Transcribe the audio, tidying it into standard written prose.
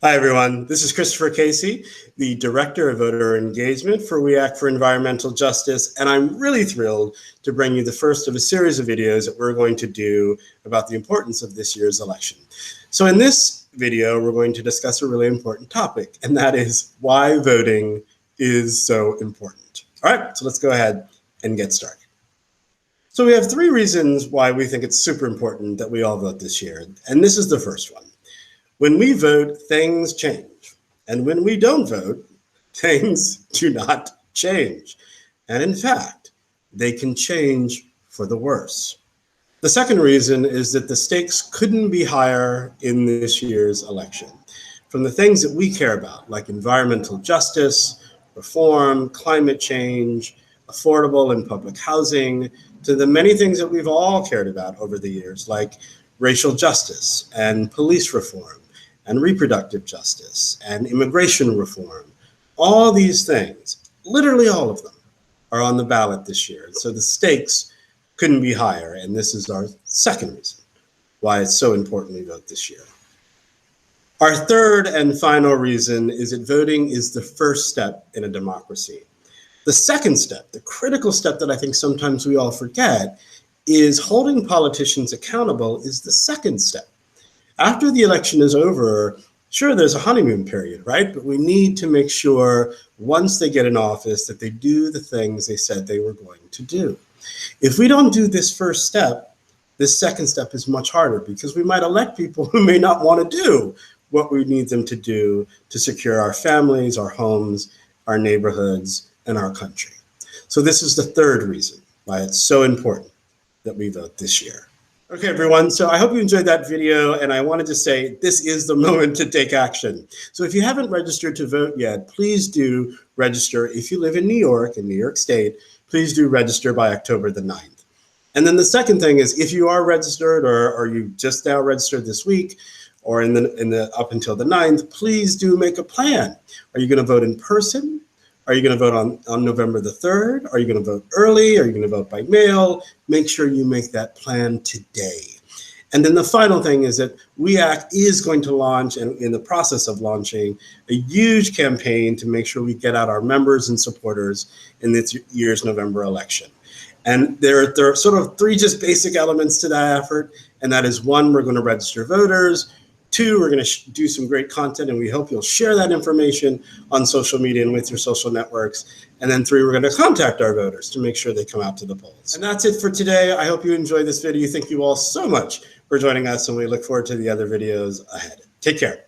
Hi, everyone. This is Christopher Casey, the Director of Voter Engagement for We Act for Environmental Justice, and I'm really thrilled to bring you the first of a series of videos that we're going to do about the importance of this year's election. So in this video, we're going to discuss a really important topic, and that is why voting is so important. All right, so let's go ahead and get started. So we have three reasons why we think it's super important that we all vote this year, and this is the first one. When we vote, things change. And when we don't vote, things do not change. And in fact, they can change for the worse. The second reason is that the stakes couldn't be higher in this year's election. From the things that we care about, like environmental justice, reform, climate change, affordable and public housing, to the many things that we've all cared about over the years, like racial justice and police reform, and reproductive justice, and immigration reform. All these things, literally all of them, are on the ballot this year. And so the stakes couldn't be higher, and this is our second reason why it's so important we vote this year. Our third and final reason is that voting is the first step in a democracy. The second step, the critical step that I think sometimes we all forget, is holding politicians accountable is the second step. After the election is over, sure, there's a honeymoon period, right? But we need to make sure once they get in office that they do the things they said they were going to do. If we don't do this first step, this second step is much harder because we might elect people who may not want to do what we need them to do to secure our families, our homes, our neighborhoods, and our country. So this is the third reason why it's so important that we vote this year. Okay, everyone, so I hope you enjoyed that video, and I wanted to say this is the moment to take action. So if you haven't registered to vote yet, please do register. If you live in New York, State, please do register by October the 9th. And then the second thing is, if you are registered or you just now registered this week or in the up until the 9th, please do make a plan. Are you going to vote in person? Are you going to vote on November the 3rd? Are you going to vote early? Are you going to vote by mail? Make sure you make that plan today. And then the final thing is that We Act is going to launch, and in the process of launching, a huge campaign to make sure we get out our members and supporters in this year's November election. And there are sort of three just basic elements to that effort, and that is, one, we're going to register voters. Two, we're going to do some great content, and we hope you'll share that information on social media and with your social networks. And then three, we're going to contact our voters to make sure they come out to the polls. And that's it for today. I hope you enjoyed this video. Thank you all so much for joining us, and we look forward to the other videos ahead. Take care.